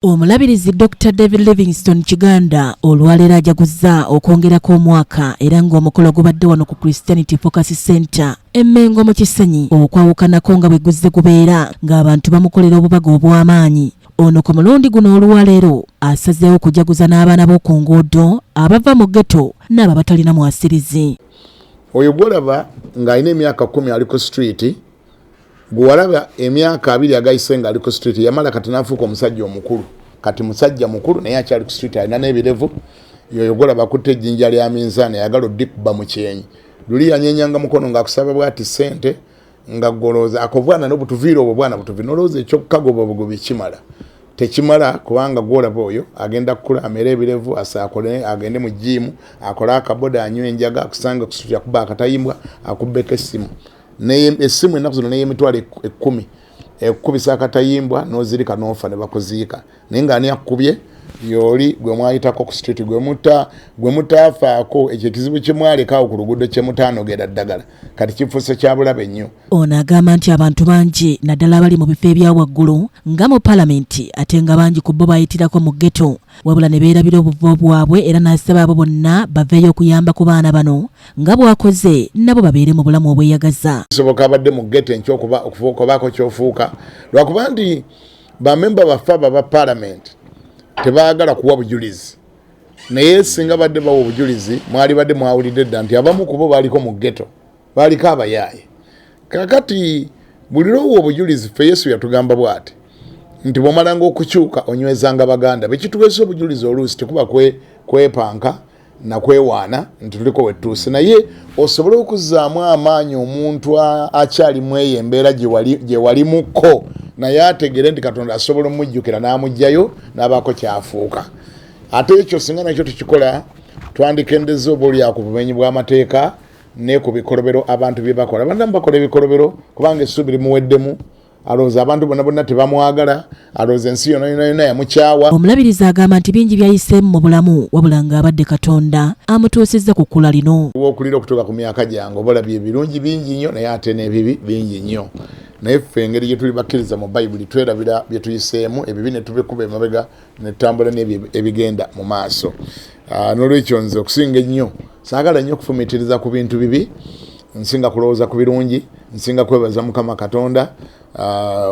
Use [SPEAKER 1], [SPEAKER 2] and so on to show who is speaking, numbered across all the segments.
[SPEAKER 1] Omulabirizi Dr. David Livingstone Kiganda olwaleero ajaguza okwongerako omwaka era ng'omukolo gubadde wano ku Christianity Focus Center Emmengo mu Kisenyi okwawukanako nga bwe guzze gubeera ng'abantu bamukolera obubaga obw'amaanyi. Ono ku mulundi guno olwaleero asazeewo okujaguza n'abaana b'oku nguudo abava mu ghetto n'abo batalina mwasirizi.
[SPEAKER 2] Oyo gwolaba ng'alina emyaka 10 ali ku street, gwalaba emyaka 2 agayise nga ali ku street, yamala kati n'afuuka omusajja omukulu. Kati musajja mukulu naye akyali ku street alina n'ebirevu. Yoyo gwolaba akutte ejjinja lya minzaani ayagala oddikuba mu kyenyi. Luli yanyenyanga mukono ng'akusaba bw'ati ssente nga golooza akobwana n'obutuviira obwo bwana butuviira n'olowooza ekyokkagoba obugobi kimala. Tekimala kubanga gwolaba oyo agenda kukula amere ebirevu asaakole agende mu gym akola akaboda anywe enjaga akusanga ku street akuba akatayimbwa akubbeko essimu. Essimu ennaku zino n'eyemitwalo 10 ekubisa akatayimbwa n'ozirika n'ofa ne bakuziika naye ng'ani akubye yoli gwe mwayitako ku street gwe mutaafaako ekyo ekizibu kye mwalekaawo ku luguudo kye mutaanogera ddagala kati kifuuse kya bulabe nnyo.
[SPEAKER 1] Ono agamba nti abantu bangi naddala abali mu bifo ebya waggulu nga mu palamenti ate nga bangi ku bo bayitirako mu ghetto wabula ne beerabira obuvo bwabwe era n'asaba abo bonna baveeyo okuyamba ku baana bano nga bw'akoze nabo babeere mu bulamu obweyagaza.
[SPEAKER 2] Kisoboka abadde mu ghetto okubaako ky'ofuuka lwakuba nti bamemba baffe aba palamenti tebaagala kuwa bujulizi naye singa badde bawa obujulizi mwali badde mwawulidde dda nti abamu ku bo baaliko mu ghetto baaliko abayaaye. Kakati buli lwowa obujulizi ffe Yesu yatugamba bw'ati nti bw'omalanga okukyuka onywezanga baganda bekituweesa obujulizi oluusi tekuba kwepanka na kwewaana nti tuliko wetuuse naye osobole okuzzaamu amaanyi omuntu akyali mweyo embeera gye walimuko naye ategere nti Katonda asobola omujjukira n'amugjayo n'abaako kyafuuka. Ate ekyo singa nakyo tukikola twandikendeza obaolya ku bumenyi bw'amateeka ne ku bikolobero abantu bye bakola. Abantu bakola ebikolobero kubanga essuubi limuweddemu alowooza abantu bonna tebamwagala alowooza ensi yonna yamukyawa.
[SPEAKER 1] Omulabirizi agamba nti bingi byayiseemu mu bulamu wabula ng'abadde Katonda amutuusizza ku kkula lino.
[SPEAKER 2] Okulira okutuuka ku myaka gyange obalabye ebirungi bingi nnyo naye ate n'ebibi bingi nnyo. Naye ffe engeri gye tuli bakkiriza mu Bayibuli twerabira bye tuyiseemu ebibi ne tubikuba emabega ne tutambula n'ebyo ebigenda mu maaso. N'olwekyo nze okusinga ennyo saagala nnyo okufumiitiriza ku bintu bibi, nsinga kulowooza ku birungi, nsinga kwebaza Mukama Katonda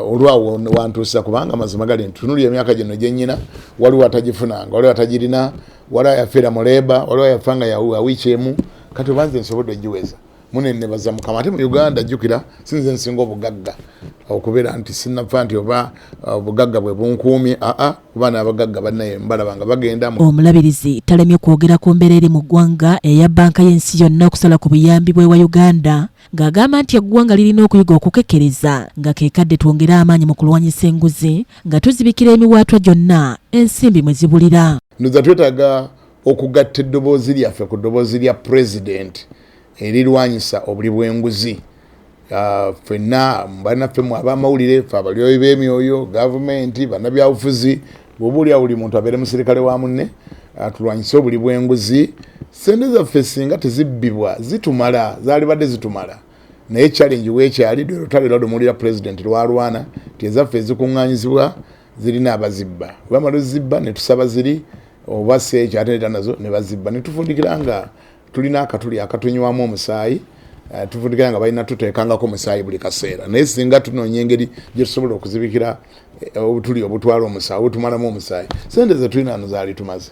[SPEAKER 2] olwawo wantuusa kubanga amazima gali ntunulira emyaka gino gye nnyina waliwo atagifunanga waliwo atagirina waliwo yafiira mu leeba waliwo yafa nga yawiiki emu kati obanze nsobodde ogiweza munenebaza Mukama. Ate mu Uganda jjukira sinze nsinga obugagga okubeera nti sinnafa nti oba obugagga bwe bunkuumye kuba n'abagagga bannaye mbalaba nga bagenda.
[SPEAKER 1] Omulabirizi talemye kwogera ku mbeera eri mu ggwanga eya bbanka y'ensi yonna okusala ku buyambi bw'ewa Uganda ng'agamba nti eggwanga lirina okuyiga okukekkereza nga keekadde twongere amaanyi mu kulwanyisa enguzi nga tuzibikira emiwaatwa gyonna ensimbi mwe zibulira.
[SPEAKER 2] Ndoza twetaaga okugatta eddoboozi lyaffe ku ddoboozi lya pulezidenti erirwanyisa obuli bw'enguzi. Ffenna bannaffe ab'amawulire ffe abalyoyi b'emyoyo gavumenti bannabyabufuzi bw'obuulira buli muntu abeere musirikale wa munne tulwanyise obuli bw'enguzi. Sente zaffe singa tezibbibwa zitumala zaali badde zitumala naye challenge weekyali lwe lutalo lwadomuulira pulezidenti lwalwana ti ezaffe ezikuŋŋaanyizibwa zirina abazibba bamala zibba ne tusaba ziri oba seekyo ate neta nazo ne bazibba ne tufundikira nga tulina akatuli akatunywamu omusaayi tufundikira nga balina tuteekangako omusaayi buli kaseera naye singa tunoonya engeri gye tusobola okuzibikira obutuli obutwala omusaayi obutumalamu omusaayi sente ze tulina ano zaali tumaze.